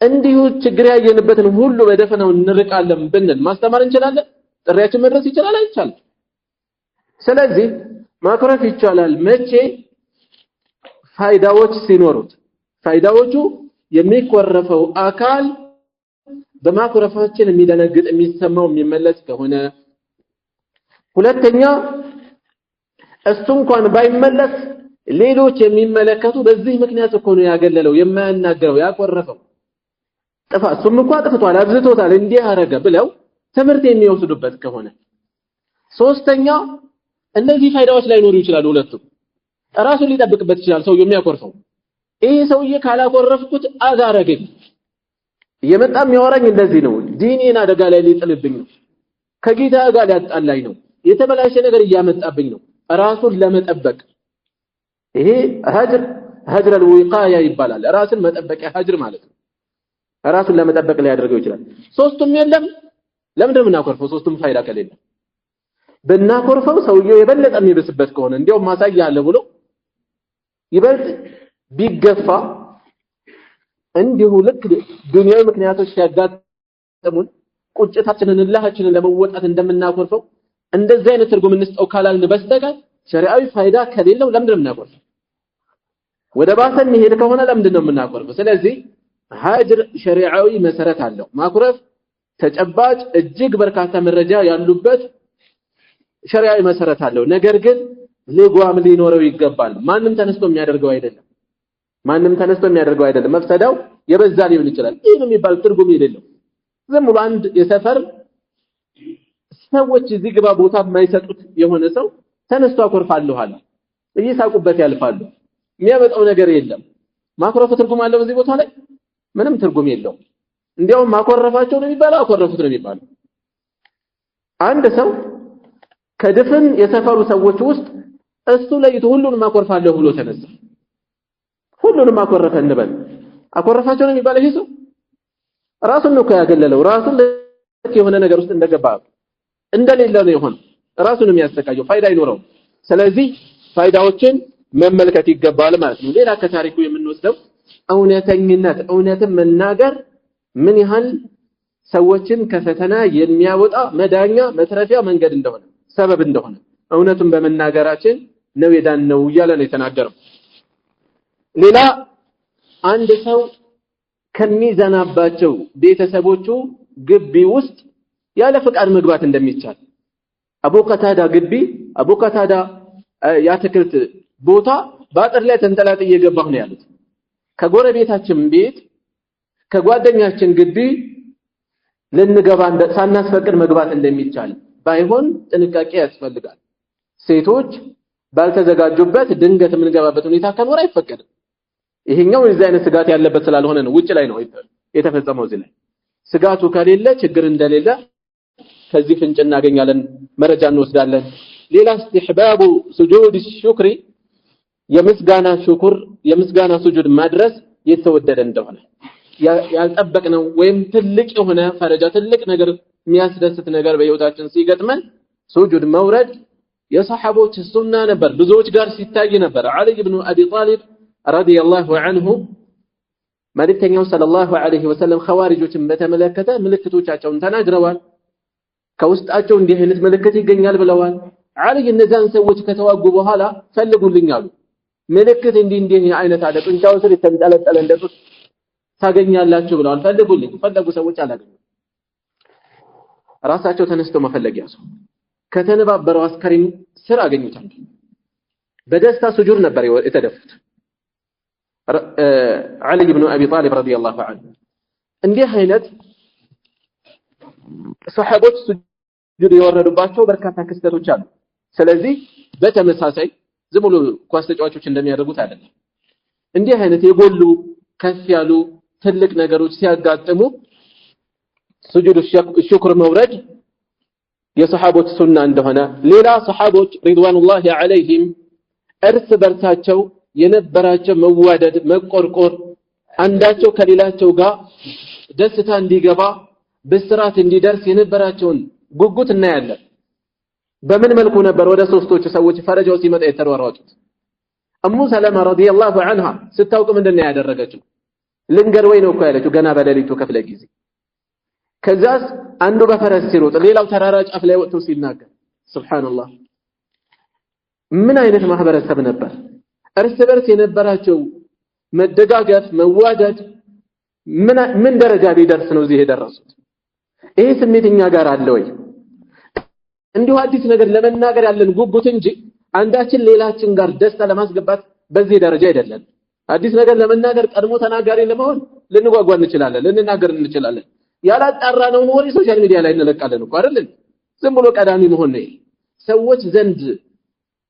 እንዲሁ ችግር ያየንበትን ሁሉ በደፈናው እንርቃለን ብንል ማስተማር እንችላለን? ጥሪያችን መድረስ ይችላል? አይቻልም። ስለዚህ ማኮረፍ ይቻላል መቼ? ፋይዳዎች ሲኖሩት። ፋይዳዎቹ የሚኮረፈው አካል በማኮረፋችን የሚደነግጥ የሚሰማው የሚመለስ ከሆነ፣ ሁለተኛ እሱ እንኳን ባይመለስ ሌሎች የሚመለከቱ በዚህ ምክንያት እኮ ነው ያገለለው የማያናገረው ያኮረፈው እሱም እንኳን አጥፍቷል አብዝቶታል እንዲህ አረገ ብለው ትምህርት የሚወስዱበት ከሆነ፣ ሶስተኛ እነዚህ ፋይዳዎች ላይኖሩ ይችላሉ። ሁለቱም ራሱን ሊጠብቅበት ይችላል ሰውየው የሚያኮርፈው። ይሄ ሰውዬ ካላኮረፍኩት አዛረገኝ የመጣም ያወራኝ እንደዚህ ነው፣ ዲኔን አደጋ ላይ ሊጥልብኝ ነው፣ ከጌታ ጋር ሊያጣላኝ ነው፣ የተበላሸ ነገር እያመጣብኝ ነው። ራሱን ለመጠበቅ ይሄ ሀጅር الوقاية ይባላል። ራስን መጠበቂያ ሀጅር ማለት ነው። ራሱን ለመጠበቅ ላይ ያደርገው ይችላል። ሶስቱም የለም። ለምንድን ነው የምናኮርፈው? ሶስቱም ፋይዳ ከሌለ ብናኮርፈው ሰውየው የበለጠ የሚብስበት ከሆነ እንዲያው ማሳያ አለ ብሎ ይበልጥ ቢገፋ እንዲሁ ልክ ዱንያዊ ምክንያቶች ሲያጋጥሙን ቁጭታችንን እላሃችንን ለመወጣት እንደምናኮርፈው እንደዚህ አይነት ትርጉም እንስጠው ካላልን በስተቀር ሸሪዓዊ ፋይዳ ከሌለው ለምንድን ነው የምናኮርፈው? ወደ ባሰ የሚሄድ ከሆነ ለምንድን ነው የምናኮርፈው? ስለዚህ ሀጅር ሸሪዓዊ መሰረት አለው። ማኩረፍ ተጨባጭ እጅግ በርካታ መረጃ ያሉበት ሸሪዓዊ መሰረት አለው። ነገር ግን ልጓም ሊኖረው ይገባል። ማንም ተነስቶ የሚያደርገው አይደለም። መፍሰዳው የበዛ ሊሆን ይችላል። ይሄ የሚባል ትርጉም የሌለው ዝም ብሎ አንድ የሰፈር ሰዎች እዚህ ግባ ቦታ የማይሰጡት የሆነ ሰው ተነስቶ አኮርፋለሁ አለ። እየሳቁበት ያልፋሉ። የሚያመጣው ነገር የለም። ማኮረፉ ትርጉም አለው በዚህ ቦታ ላይ? ምንም ትርጉም የለውም። እንዲያውም ማኮረፋቸው ነው የሚባለው፣ አኮረፉት ነው የሚባለው። አንድ ሰው ከድፍን የሰፈሩ ሰዎች ውስጥ እሱ ለይቶ ሁሉንም አኮርፋለሁ ብሎ ተነሳ። ሁሉንም አኮረፈ እንበል። አኮረፋቸው ነው የሚባለው ይሄ ሰው ራሱን ነው ያገለለው። ራሱን የሆነ ነገር ውስጥ እንደገባ እንደሌለ ነው የሆነው። ራሱን የሚያስተካየው ፋይዳ አይኖረውም። ስለዚህ ፋይዳዎችን መመልከት ይገባል ማለት ነው። ሌላ ከታሪኩ የምንወስደው እውነተኝነት፣ እውነትን መናገር ምን ያህል ሰዎችን ከፈተና የሚያወጣ መዳኛ መትረፊያ መንገድ እንደሆነ ሰበብ እንደሆነ እውነቱን በመናገራችን ነው የዳነው እያለ ነው የተናገረው። ሌላ አንድ ሰው ከሚዘናባቸው ቤተሰቦቹ ግቢ ውስጥ ያለ ፍቃድ መግባት እንደሚቻል አቡ ቀታዳ ግቢ አቡ ቀታዳ ያትክልት ቦታ በአጥር ላይ ተንጠላጥዬ እየገባሁ ነው ያሉት። ከጎረቤታችን ቤት ከጓደኛችን ግቢ ልንገባ ሳናስፈቅድ መግባት እንደሚቻል ባይሆን ጥንቃቄ ያስፈልጋል። ሴቶች ባልተዘጋጁበት ድንገት የምንገባበት ሁኔታ ከኖር አይፈቀድም። ይሄኛው የዚህ አይነት ስጋት ያለበት ስላልሆነ ነው ውጭ ላይ ነው የተፈጸመው። እዚህ ላይ ስጋቱ ከሌለ ችግር እንደሌለ ከዚህ ፍንጭ እናገኛለን፣ መረጃ እንወስዳለን። ሌላ استحباب سجود الشكر የምስጋና ሱጁድ ማድረስ የተወደደ እንደሆነ ያልጠበቅነው ወይም ትልቅ የሆነ ፈረጃ ትልቅ ነገር የሚያስደስት ነገር በህይወታችን ሲገጥመን ሱጁድ መውረድ የሰሐቦች ሱና ነበር። ብዙዎች ጋር ሲታይ ነበር። አሊ ኢብኑ አቢ ጣሊብ ረዲየላሁ ዐንሁ መልእክተኛው ሰለላሁ ዐለይሂ ወሰለም ኸዋሪጆችን በተመለከተ ምልክቶቻቸውን ተናግረዋል። ከውስጣቸው እንዲህ አይነት ምልክት ይገኛል ብለዋል። አልይ እነዛን ሰዎች ከተዋጉ በኋላ ፈልጉልኝ አሉ። ምልክት እንዲህ አይነት አለ ጡንቻው ስር የተንጠለጠለ እንደጡት ታገኛላችሁ ብለዋል። ፈልጉልኝ። ፈለጉ ሰዎች አላገኙም። ራሳቸው ተነስተው መፈለግ ያዙ። ከተነባበረው አስከሬን ስር አገኙታል። በደስታ ሱጁድ ነበር የተደፉት። علي بن أبي طالب رضي الله عنه እንዲህ አይነት ሰሃቦች ሱጁድ የወረዱባቸው በርካታ ክስተቶች አሉ። ስለዚህ በተመሳሳይ ዝም ብሎ ኳስ ተጫዋቾች እንደሚያደርጉት አይደለም። እንዲህ አይነት የጎሉ ከፍ ያሉ ትልቅ ነገሮች ሲያጋጥሙ ሱጁድ ሽክር መውረድ የሰሃቦች ሱና እንደሆነ ሌላ ሰሃቦች ሪድዋኑላሂ ዐለይሂም እርስ በርሳቸው የነበራቸው መዋደድ መቆርቆር አንዳቸው ከሌላቸው ጋር ደስታ እንዲገባ በስራት እንዲደርስ የነበራቸውን ጉጉት እናያለን። በምን መልኩ ነበር ወደ ሶስቶቹ ሰዎች ፈረጃው ሲመጣ የተሯሯጡት? እሙ ሰለማ ረዲየላሁ ዐንሃ ስታውቅ ምንድነው ያደረገችው? ልንገር ወይ ነው እኮ ያለችው ገና በሌሊቱ ክፍለ ጊዜ። ከዛስ አንዱ በፈረስ ሲሮጥ ሌላው ተራራ ጫፍ ላይ ወጥቶ ሲናገር ሱብሃንአላህ። ምን አይነት ማህበረሰብ ነበር! እርስ በርስ የነበራቸው መደጋገፍ መዋደድ ምን ደረጃ ቢደርስ ነው እዚህ የደረሱት? ይሄ ስሜትኛ ጋር አለ ወይ? እንዲሁ አዲስ ነገር ለመናገር ያለን ጉጉት እንጂ አንዳችን ሌላችን ጋር ደስታ ለማስገባት በዚህ ደረጃ አይደለም። አዲስ ነገር ለመናገር ቀድሞ ተናጋሪ ለመሆን ልንጓጓ እንችላለን፣ ልንናገር እንችላለን። ያላጣራነውን ወሬ ሶሻል ሚዲያ ላይ እንለቃለን እኮ አይደል? ዝም ብሎ ቀዳሚ መሆን ነው። ሰዎች ዘንድ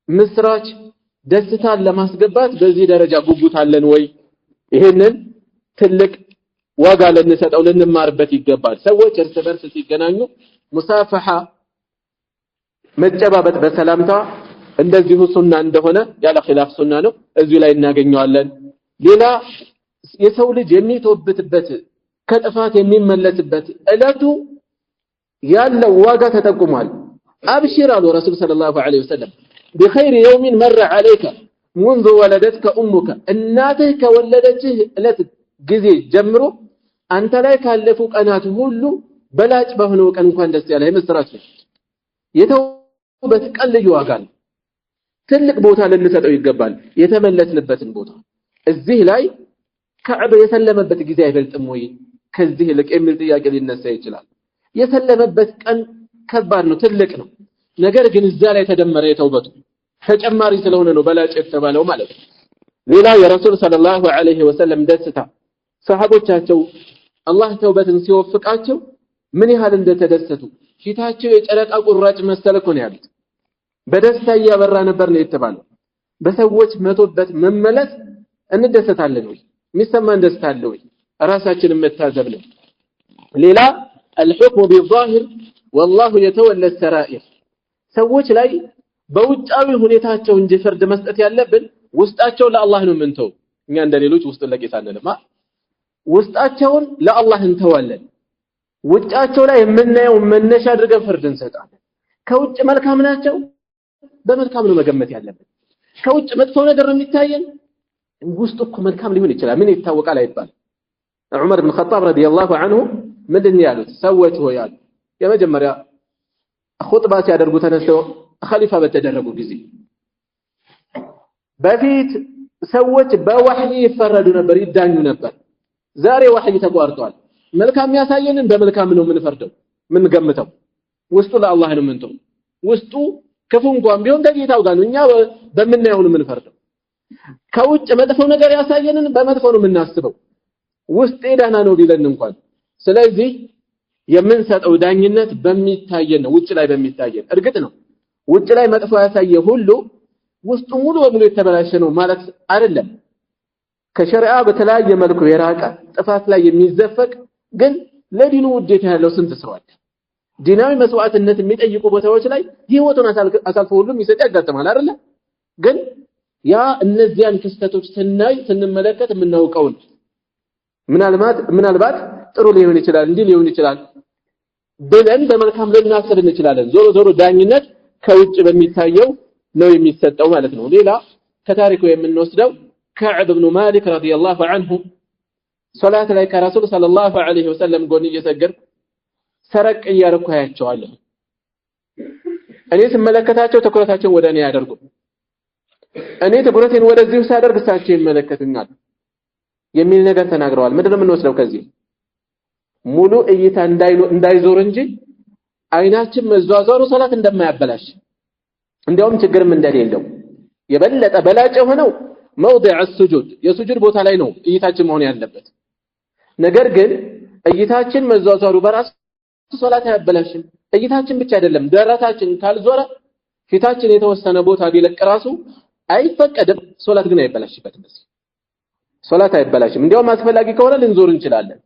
ምስራች ደስታን ለማስገባት በዚህ ደረጃ ጉጉት አለን ወይ? ይሄንን ትልቅ ዋጋ ልንሰጠው ልንማርበት ይገባል። ሰዎች እርስ በርስ ሲገናኙ ሙሳፈሃ መጨባበጥ በሰላምታ እንደዚሁ ሱና እንደሆነ ያለ ኺላፍ ሱና ነው። እዚህ ላይ እናገኘዋለን። ሌላ የሰው ልጅ የሚተውበትበት ከጥፋት የሚመለስበት እለቱ ያለው ዋጋ ተጠቁሟል። አብሽር አሉ ረሱል ሰለላሁ ዐለይሂ ወሰለም بخير يوم مر عليك منذ ولدتك امك እናትህ ከወለደችህ እለት ጊዜ ጀምሮ አንተ ላይ ካለፉ ቀናት ሁሉ በላጭ በሆነው ቀን እንኳን ደስ ያለህ ምስራች ነው። የተውበት ቀን ልዩ ዋጋ ነው። ትልቅ ቦታ ልንሰጠው ይገባል። የተመለስንበትን ቦታ እዚህ ላይ ከዕብ የሰለመበት ጊዜ አይበልጥም ወይ ከዚህ ልቅ የሚል ጥያቄ ሊነሳ ይችላል። የሰለመበት ቀን ከባድ ነው፣ ትልቅ ነው። ነገር ግን እዛ ላይ ተደመረ የተውበቱ ተጨማሪ ስለሆነ ነው በላጭ የተባለው ማለት ነው። ሌላ የረሱል ሰለላሁ ዐለይሂ ወሰለም ደስታ ሰሃቦቻቸው አላህ ተውበትን ሲወፍቃቸው ምን ያህል እንደተደሰቱ ፊታቸው የጨረቃ ቁራጭ መሰለ እኮ ነው ያሉት። በደስታ እያበራ ነበር ነው የተባለው። በሰዎች መቶበት መመለስ እንደሰታለን ወይ? የሚሰማን ደስታ አለ ወይ? ራሳችንን መታዘብ ነው። ሌላ الحكم بالظاهر والله يتولى السرائر ሰዎች ላይ በውጫዊ ሁኔታቸው እንጂ ፍርድ መስጠት ያለብን ውስጣቸው ለአላህ ነው ምንተው። እኛ እንደሌሎች ውስጥ ለጌታ አንልማ። ውስጣቸውን ለአላህ እንተዋለን። ውጫቸው ላይ የምናየው መነሻ አድርገን ፍርድ እንሰጣለን። ከውጭ መልካም ናቸው በመልካም ነው መገመት ያለብን። ከውጭ መጥፎ ነገር የሚታየን ውስጡ እኮ መልካም ሊሆን ይችላል። ምን ይታወቃል አይባል። ዑመር ኢብኑ ኸጣብ ረዲየላሁ ዐንሁ ምንድን ያሉት ሰዎች ሆይ አሉ የመጀመሪያ ኹጥባ ሲያደርጉ ተነስተው ኸሊፋ በተደረጉ ጊዜ በፊት ሰዎች በወህይ ይፈረዱ ነበር፣ ይዳኙ ነበር። ዛሬ ወህይ ተቋርጧል። መልካም ያሳየንን በመልካም ነው የምንፈርደው የምንገምተው። ውስጡ ለአላህ ነው የምንተው። ውስጡ ክፉ እንኳን ቢሆን ከጌታው ጋር ነው። እኛ በምናየው ነው የምንፈርደው። ከውጭ መጥፎ ነገር ያሳየንን በመጥፎ ነው የምናስበው። ውስጥ ደህና ነው ቢለን እንኳን። ስለዚህ የምንሰጠው ዳኝነት በሚታየን ነው፣ ውጭ ላይ በሚታየን። እርግጥ ነው ውጭ ላይ መጥፎ ያሳየ ሁሉ ውስጡ ሙሉ በሙሉ የተበላሸ ነው ማለት አይደለም። ከሸሪዓ በተለያየ መልኩ የራቀ ጥፋት ላይ የሚዘፈቅ ግን ለዲኑ ውዴታ ያለው ስንት ሰው አለ። ዲናዊ መስዋዕትነት የሚጠይቁ ቦታዎች ላይ ህይወቱን አሳልፎ ሁሉም ይሰጥ ያጋጥማል አይደለ? ግን ያ እነዚያን ክስተቶች ስንመለከት የምናውቀው ምናልባት ጥሩ ሊሆን ይችላል እንዲህ ሊሆን ይችላል ብለን በመልካም ልናስብ እንችላለን። ዞሮ ዞሮ ዳኝነት ከውጭ በሚታየው ነው የሚሰጠው ማለት ነው። ሌላ ከታሪኩ የምንወስደው كعب بن مالك رضي الله عنه صلاة عليك رسول صلى الله عليه وسلم قولي يسجر سرق إياركو هيتشو الله أني سملكتاتشو تكرتاتشو وداني أدركو أني تكرتين ودزيو سادر قساتشين ملكتنال يمين نغر تناغروال مدر من وسلو كزي ሙሉ እይታ እንዳይዞር እንጂ አይናችን መዟዟሩ ሶላት እንደማያበላሽ እንዲያውም ችግርም እንደሌለው የበለጠ በላጭ ሆነው موضع السجود የሱጁድ ቦታ ላይ ነው እይታችን መሆን ያለበት ነገር ግን እይታችን መዟዟሩ በራሱ ሶላት አያበላሽም እይታችን ብቻ አይደለም ደረታችን ካልዞረ ፊታችን የተወሰነ ቦታ ቢለቅ ራሱ አይፈቀድም ሶላት ግን አይበላሽበትም ሶላት አይበላሽም እንዲያውም አስፈላጊ ከሆነ ልንዞር እንችላለን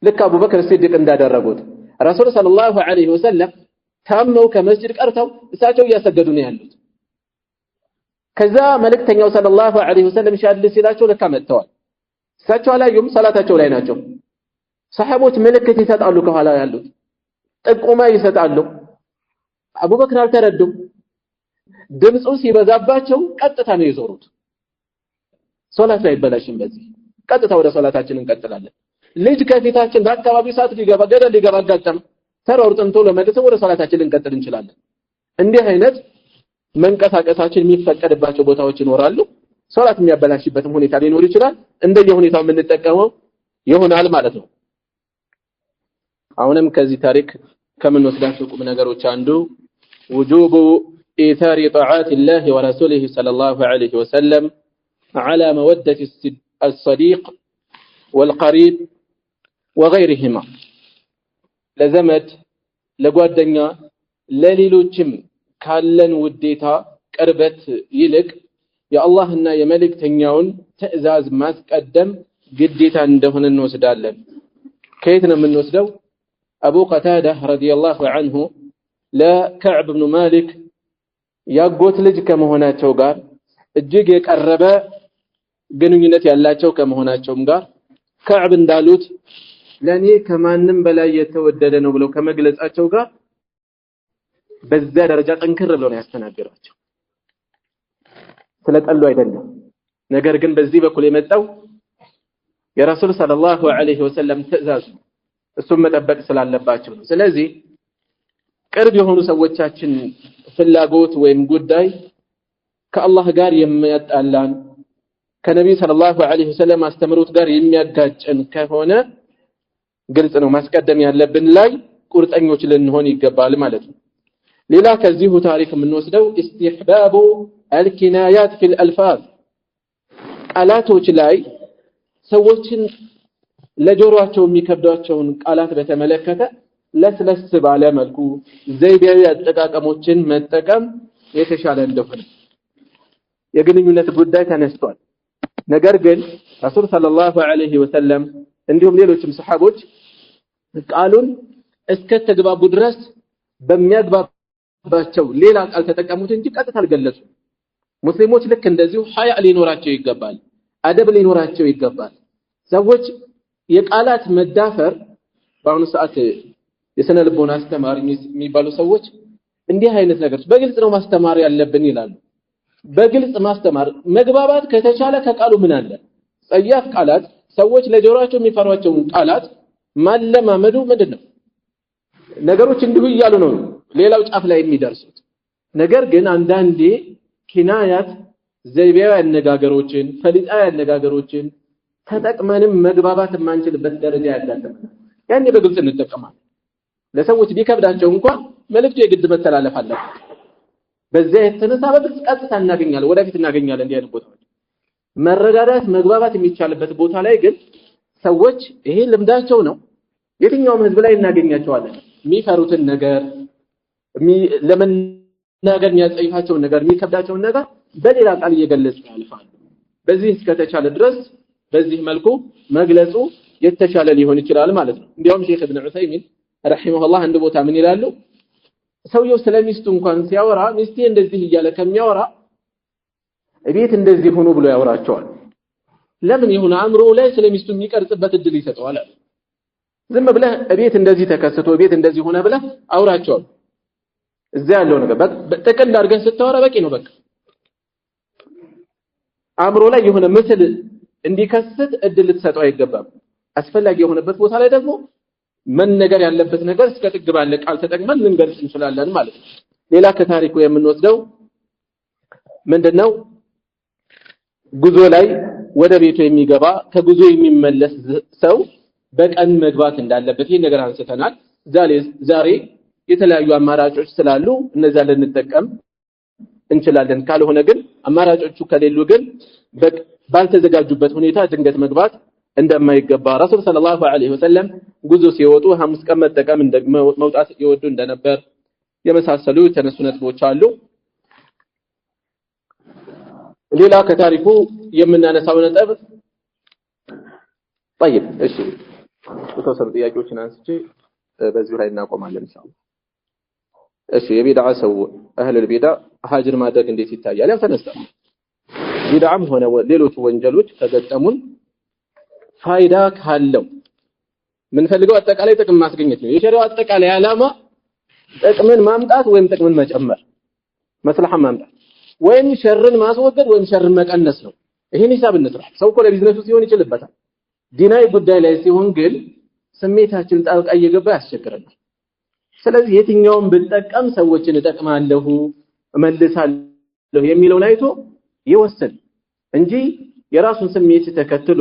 لك أبو بكر الصديق እንዳደረጉት رسول صلى الله عليه وسلم ታመው ከመስጂድ ቀርተው እሳቸው እያሰገዱን ያሉት ከዛ መልእክተኛው صلى الله عليه وسلم ሻል ሲላቸው ለካ መተዋል እሳቸው አላዩም ሰላታቸው ላይ ናቸው ሰሃቦች ምልክት ይሰጣሉ ከኋላ ያሉት ጥቁማ ይሰጣሉ አቡ በክር አልተረዱም ድምጹ ሲበዛባቸው ቀጥታ ነው የዞሩት ሶላት ላይ በላሽም በዚህ ቀጥታ ወደ ሶላታችን እንቀጥላለን ልጅ ከፊታችን በአካባቢው ሰዓት ሊገባ ገደል ሊገባ አጋጣም ተሯሩጠን ቶሎ መግተው ወደ ሶላታችን ልንቀጥል እንችላለን እንዲህ አይነት መንቀሳቀሳችን የሚፈቀድባቸው ቦታዎች ይኖራሉ ሶላት የሚያበላሽበትም ሁኔታ ሊኖር ይችላል እንደየሁኔታው የምንጠቀመው ይሆናል ማለት ነው አሁንም ከዚህ ታሪክ ከምንወስዳቸው ቁም ነገሮች አንዱ وجوب إيثار طاعات الله ورسوله صلى الله عليه وسلم على مودة الصديق والقريب وغيرهما ለዘመድ ለጓደኛ ለሌሎችም ካለን ውዴታ ቅርበት ይልቅ የአላህና የመልእክተኛውን ትዕዛዝ ማስቀደም ግዴታ እንደሆነ እንወስዳለን ከየት ነው የምንወስደው አቡ ቀታዳ ረዲየላሁ ዐንሁ ለከዕብ ብን ማሊክ ያጎት ልጅ ከመሆናቸው ጋር እጅግ የቀረበ ግንኙነት ያላቸው ከመሆናቸውም ጋር ከዕብ እንዳሉት ለኔ ከማንም በላይ የተወደደ ነው ብለው ከመግለጻቸው ጋር በዛ ደረጃ ጠንከር ብለው ነው ያስተናገሯቸው ስለጠሉ አይደለም ነገር ግን በዚህ በኩል የመጣው የረሱል ሰለላሁ ዐለይሂ ወሰለም ትዕዛዝ እሱም መጠበቅ ስላለባቸው ነው ስለዚህ ቅርብ የሆኑ ሰዎቻችን ፍላጎት ወይም ጉዳይ ከአላህ ጋር የሚያጣላን ከነብዩ ሰለላሁ ዐለይሂ ወሰለም አስተምሮት ጋር የሚያጋጭን ከሆነ ግልጽ ነው ማስቀደም ያለብን ላይ ቁርጠኞች ልንሆን ይገባል ማለት ነው ሌላ ከዚሁ ታሪክ የምንወስደው استحباب الكنايات في الالفاظ ቃላቶች ላይ ሰዎችን ለጆሮአቸው የሚከብዷቸውን ቃላት በተመለከተ ለስለስ ባለ መልኩ ዘይቤያዊ አጠቃቀሞችን መጠቀም የተሻለ እንደሆነ የግንኙነት ጉዳይ ተነስቷል ነገር ግን ረሱል ሰለላሁ ዐለይሂ ወሰለም እንዲሁም ሌሎችም ሰሃቦች ቃሉን እስከ ተግባቡ ድረስ በሚያግባባቸው ሌላ ቃል ተጠቀሙት እንጂ ቀጥታ አልገለጹ ሙስሊሞች ልክ እንደዚሁ ሐያ ሊኖራቸው ይገባል አደብ ሊኖራቸው ይገባል ሰዎች የቃላት መዳፈር በአሁኑ ሰዓት የሰነ ልቦና አስተማሪ የሚባሉ ሰዎች እንዲህ አይነት ነገር በግልጽ ነው ማስተማር ያለብን ይላሉ በግልጽ ማስተማር መግባባት ከተቻለ ከቃሉ ምን አለ ጸያፍ ቃላት ሰዎች ለጆሮአቸው የሚፈሯቸው ቃላት ማለማመዱ ምንድነው ነገሮች እንዲሁ ይያሉ ነው ሌላው ጫፍ ላይ የሚደርሱት ነገር ግን አንዳንዴ ኪናያት ዘይቤያዊ አነጋገሮችን ፈሊጣዊ አነጋገሮችን ተጠቅመንም መግባባት የማንችልበት ደረጃ ያጋጥማል ያኔ በግልጽ እንጠቀማለን ለሰዎች ቢከብዳቸው እንኳን መልእክቱ የግድ መተላለፍ አለበት በዛ የተነሳ በግልጽ ቀጥታ እናገኛለን ወደፊት እናገኛለን እንዲህ አይነት ቦታዎች መረዳዳት መግባባት የሚቻልበት ቦታ ላይ ግን ሰዎች ይሄ ልምዳቸው ነው የትኛውም ህዝብ ላይ እናገኛቸዋለን የሚፈሩትን ነገር ለመናገር የሚያጸይፋቸውን ነገር የሚከብዳቸውን ነገር በሌላ ቃል እየገለጹ ያልፋሉ በዚህ እስከተቻለ ድረስ በዚህ መልኩ መግለጹ የተሻለ ሊሆን ይችላል ማለት ነው እንዲያውም ሼክ ኢብኑ ዑሰይሚን ረሂመሁላህ አንድ ቦታ ምን ይላሉ ሰውየው ስለሚስቱ እንኳን ሲያወራ ሚስቴ እንደዚህ እያለ ከሚያወራ እቤት እንደዚህ ሆኖ ብሎ ያወራቸዋል ለምን ይሁን አእምሮ ላይ ስለሚስቱ የሚቀርጽበት እድል ይሰጠዋል ዝም ብለህ እቤት እንደዚህ ተከስቶ እቤት እንደዚህ ሆነ ብለህ አውራቸዋል እዛ ያለው ነገር በጥቅል አድርገህ ስታወራ በቂ ነው በቃ አእምሮ ላይ የሆነ ምስል እንዲከስት እድል ልትሰጠው አይገባም። አስፈላጊ የሆነበት ቦታ ላይ ደግሞ መነገር ያለበት ነገር እስከ ጥግ ባለ ቃል ተጠቅመን ልንገልጽ እንችላለን ማለት ነው። ሌላ ከታሪኩ የምንወስደው ምንድነው? ጉዞ ላይ ወደ ቤቱ የሚገባ ከጉዞ የሚመለስ ሰው በቀን መግባት እንዳለበት ይሄን ነገር አንስተናል። ዛሬ የተለያዩ አማራጮች ስላሉ እነዛ ልንጠቀም እንችላለን። ካልሆነ ግን አማራጮቹ ከሌሉ ግን ባልተዘጋጁበት ሁኔታ ድንገት መግባት እንደማይገባ ረሱል ሰለላሁ ዐለይሂ ወሰለም ጉዞ ሲወጡ ሐሙስ ቀን መጠቀም መውጣት ይወዱ እንደነበር የመሳሰሉ የተነሱ ነጥቦች አሉ። ሌላ ከታሪኩ የምናነሳው ነጥብ طيب እሺ የተወሰኑ ጥያቄዎችን አንስቼ በዚሁ ላይ እናቆማለን ኢንሻአላህ። እሺ የቢድዓ ሰው አህለል ቢድዓ ሀጅር ማድረግ እንዴት ይታያል? ያው ተነሳ ቢድዓም ሆነ ሌሎች ወንጀሎች ከገጠሙን ፋይዳ ካለው ምን ፈልገው አጠቃላይ ጥቅም ማስገኘት ነው። የሸሪዓው አጠቃላይ ዓላማ ጥቅምን ማምጣት ወይም ጥቅምን መጨመር መስለሐ ማምጣት ወይም ሸርን ማስወገድ ወይም ሸርን መቀነስ ነው። ይሄን ሂሳብ እንስራ። ሰው እኮ ለቢዝነሱ ሲሆን ይችልበታል። ዲናዊ ጉዳይ ላይ ሲሆን ግን ስሜታችን ጣልቃ እየገባ ያስቸግረናል። ስለዚህ የትኛውን ብጠቀም ሰዎችን እጠቅማለሁ እመልሳለሁ የሚለውን አይቶ ይወሰን እንጂ የራሱን ስሜት ተከትሎ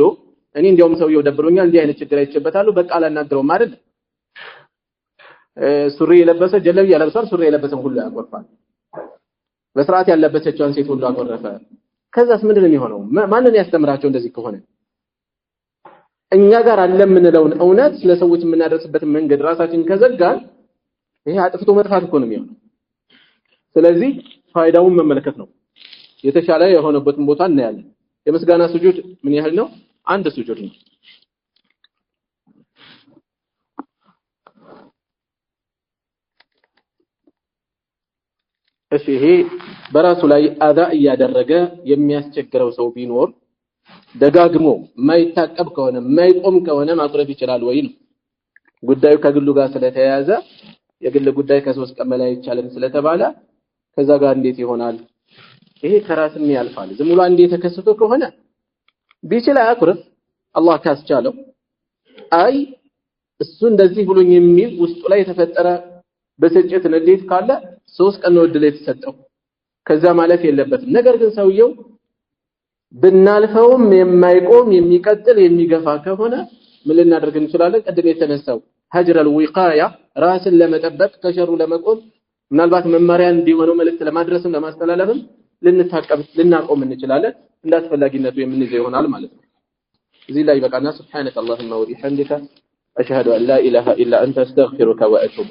እኔ እንዲያውም ሰውየው ደብሮኛል እንዲህ አይነት ችግር አይቼበታለሁ በቃ አላናግረውም አይደል። ሱሪ የለበሰ ጀለብያ ለብሷል፣ ሱሪ የለበሰ ሁሉ ያቆርፋል። በስርዓት ያለበሰችውን ሴት ሁሉ አቆረፈ። ከዛስ ምንድነው የሚሆነው? ማንን ያስተምራቸው እንደዚህ ከሆነ? እኛ ጋር አለ የምንለውን እውነት ለሰዎች የምናደርስበት መንገድ ራሳችን ከዘጋን ይሄ አጥፍቶ መጥፋት እኮ ነው የሚሆነው። ስለዚህ ፋይዳውን መመልከት ነው። የተሻለ የሆነበትን ቦታ እናያለን። የምስጋና ስጁድ ምን ያህል ነው? አንድ ስጁድ ነው። እሺ ይሄ በራሱ ላይ አዛ እያደረገ የሚያስቸግረው ሰው ቢኖር ደጋግሞ የማይታቀብ ከሆነ የማይቆም ከሆነ ማቁረብ ይችላል ወይ ነው ጉዳዩ። ከግሉ ጋር ስለተያያዘ የግል ጉዳይ ከ3 ቀን በላይ አይቻልም ስለተባለ ከዛ ጋር እንዴት ይሆናል? ይሄ ከራስም ያልፋል። ዝም ብሎ አንዴ ተከስቶ ከሆነ ቢችል አያቁርብ አላህ ካስቻለው። አይ እሱ እንደዚህ ብሎኝ የሚል ውስጡ ላይ የተፈጠረ በስጭት ንዴት ካለ 3 ቀን ነው እድል የተሰጠው፣ ከዛ ማለፍ የለበትም። ነገር ግን ሰውየው ብናልፈውም የማይቆም የሚቀጥል የሚገፋ ከሆነ ምን ልናደርግ እንችላለን? ቅድም የተነሳው ሀጅረል ዊቃያ ራስን ለመጠበቅ ከሸሩ ለመቆም ምናልባት መመሪያ እንዲሆነው መልእክት ለማድረስም ለማስተላለፍም ልናቆም እንችላለን። እንዳስፈላጊነቱ የምንይዘው ይሆናል ማለት ነው። እዚህ ላይ በቃና ሱብሃነከ አላሁመ ወቢሐምዲከ አሽሀዱ አን ላ ኢላሃ ኢላ አንተ አስተግፊሩከ ወአቱቡ